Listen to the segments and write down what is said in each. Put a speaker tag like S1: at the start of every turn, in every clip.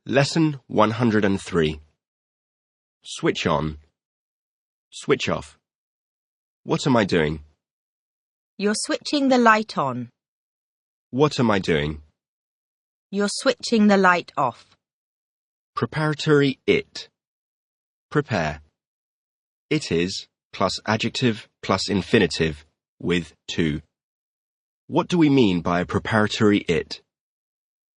S1: Lesson 103. Switch on. Switch off. What am I doing?
S2: You're switching the light on.
S1: What am I doing?
S2: You're switching the light off.
S1: Preparatory it. Prepare. It is plus adjective plus infinitive with to. What do we mean by a preparatory it?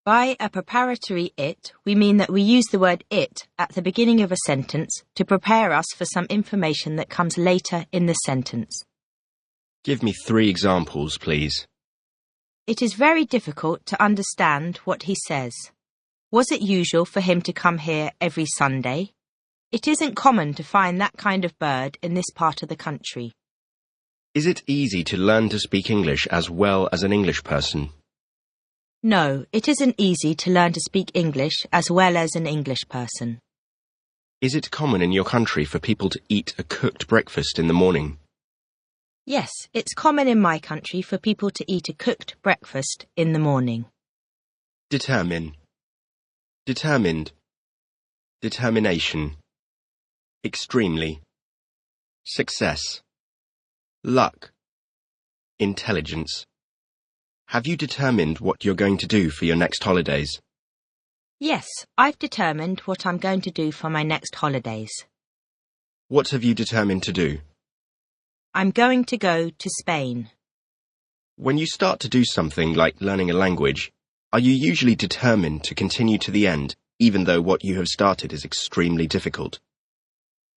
S2: By a preparatory it, we mean that we use the word it at the beginning of a sentence to prepare us for some information that comes later in the sentence.
S1: Give me 3 examples, please.
S2: It is very difficult to understand what he says. Was it usual for him to come here every Sunday? It isn't common to find that kind of bird in this part of the country.
S1: Is it easy to learn to speak English as well as an English person?
S2: No, it isn't easy to learn to speak English as well as an English person.
S1: Is it common in your country for people to eat a cooked breakfast in the morning?
S2: Yes, it's common in my country for people to eat a cooked breakfast in the morning.
S1: Determine. Determined. Determination. Extremely. Success. Luck. Intelligence. Have you determined what you're going to do for your next holidays?
S2: Yes, I've determined what I'm going to do for my next holidays.
S1: What have you determined to do?
S2: I'm going to go to Spain.
S1: When you start to do something like learning a language, are you usually determined to continue to the end, even though what you have started is extremely difficult?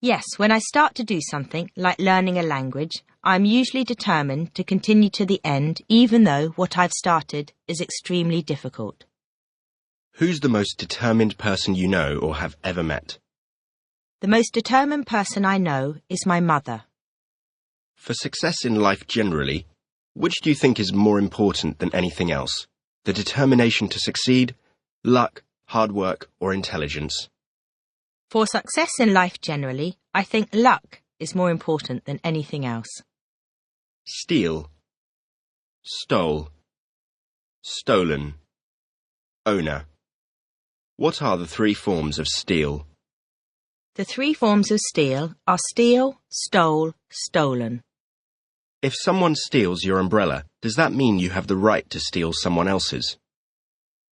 S2: Yes, when I start to do something like learning a language, I'm usually determined to continue to the end, even though what I've started is extremely difficult.
S1: Who's the most determined person you know or have ever met?
S2: The most determined person I know is my mother.
S1: For success in life generally, which do you think is more important than anything else? The determination to succeed, luck, hard work, or intelligence?
S2: For success in life generally, I think luck is more important than anything else.
S1: Steal. Stole. Stolen. Owner. What are the 3 forms of steal?
S2: The 3 forms of steal are steal, stole, stolen.
S1: If someone steals your umbrella, does that mean you have the right to steal someone else's?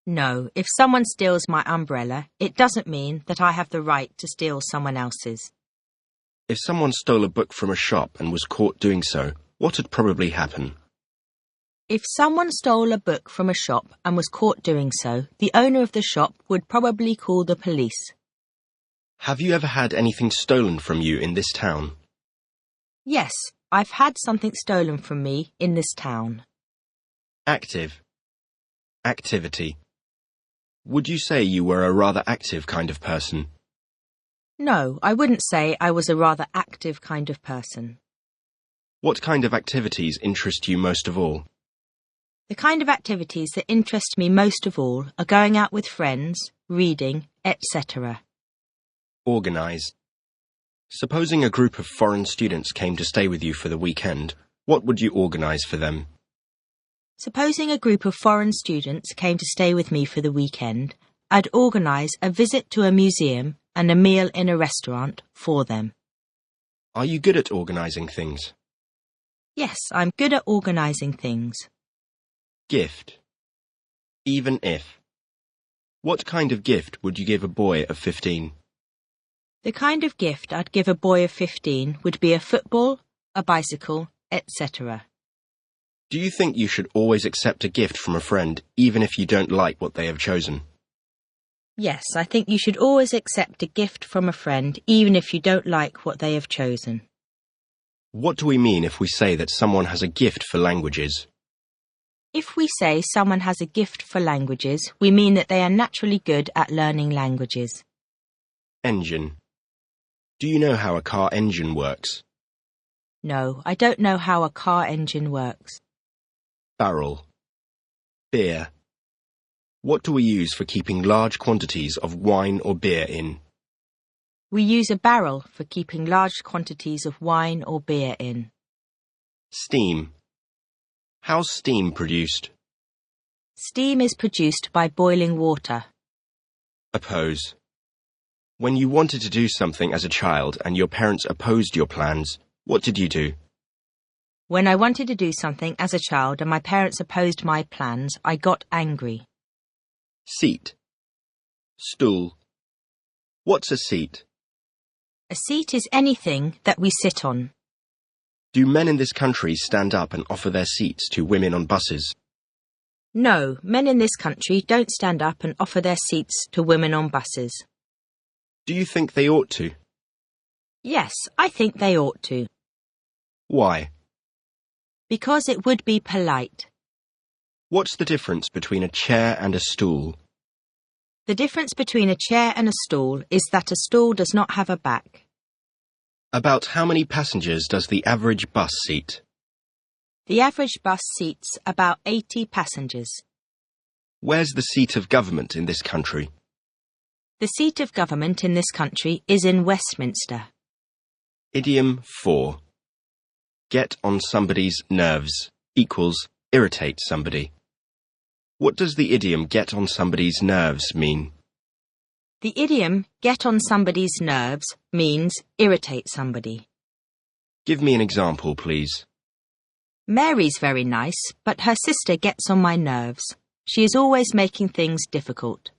S2: No, if someone steals my umbrella, it doesn't mean that I have the right to steal someone else's.
S1: If someone stole a book from a shop and was caught doing so, what would probably happen?
S2: If someone stole a book from a shop and was caught doing so, the owner of the shop would probably call the police.
S1: Have you ever had anything stolen from you in this town?
S2: Yes, I've had something stolen from me in this town.
S1: Active. Activity. Would you say you were a rather active kind of person?
S2: No, I wouldn't say I was a rather active kind of person.
S1: What kind of activities interest you most of all?
S2: The kind of activities that interest me most of all are going out with friends, reading, etc.
S1: Organize. Supposing a group of foreign students came to stay with you for the weekend, what would you organize for them?
S2: Supposing a group of foreign students came to stay with me for the weekend, I'd organise a visit to a museum and a meal in a restaurant for them.
S1: Are you good at organising things?
S2: Yes, I'm good at organising things.
S1: Gift. Even if. What kind of gift would you give a boy of 15?
S2: The kind of gift I'd give a boy of 15 would be a football, a bicycle, etc.
S1: Do you think you should always accept a gift from a friend, even if you don't like what they have chosen?
S2: Yes, I think you should always accept a gift from a friend, even if you don't like what they have chosen.
S1: What do we mean if we say that someone has a gift for languages?
S2: If we say someone has a gift for languages, we mean that they are naturally good at learning languages.
S1: Engine. Do you know how a car engine works?
S2: No, I don't know how a car engine works.
S1: Barrel. Beer. What do we use for keeping large quantities of wine or beer in?
S2: We use a barrel for keeping large quantities of wine or beer in.
S1: Steam. How's steam produced?
S2: Steam is produced by boiling water.
S1: Oppose. When you wanted to do something as a child and your parents opposed your plans, what did you do?
S2: When I wanted to do something as a child and my parents opposed my plans, I got angry.
S1: Seat. Stool. What's a seat?
S2: A seat is anything that we sit on.
S1: Do men in this country stand up and offer their seats to women on buses?
S2: No, men in this country don't stand up and offer their seats to women on buses.
S1: Do you think they ought to?
S2: Yes, I think they ought to.
S1: Why?
S2: Because it would be polite.
S1: What's the difference between a chair and a stool?
S2: The difference between a chair and a stool is that a stool does not have a back.
S1: About how many passengers does the average bus seat?
S2: The average bus seats about 80 passengers.
S1: Where's the seat of government in this country?
S2: The seat of government in this country is in Westminster.
S1: Idiom 4. Get on somebody's nerves equals irritate somebody. What does the idiom get on somebody's nerves mean?
S2: The idiom get on somebody's nerves means irritate somebody.
S1: Give me an example, please.
S2: Mary's very nice, but her sister gets on my nerves. She is always making things difficult.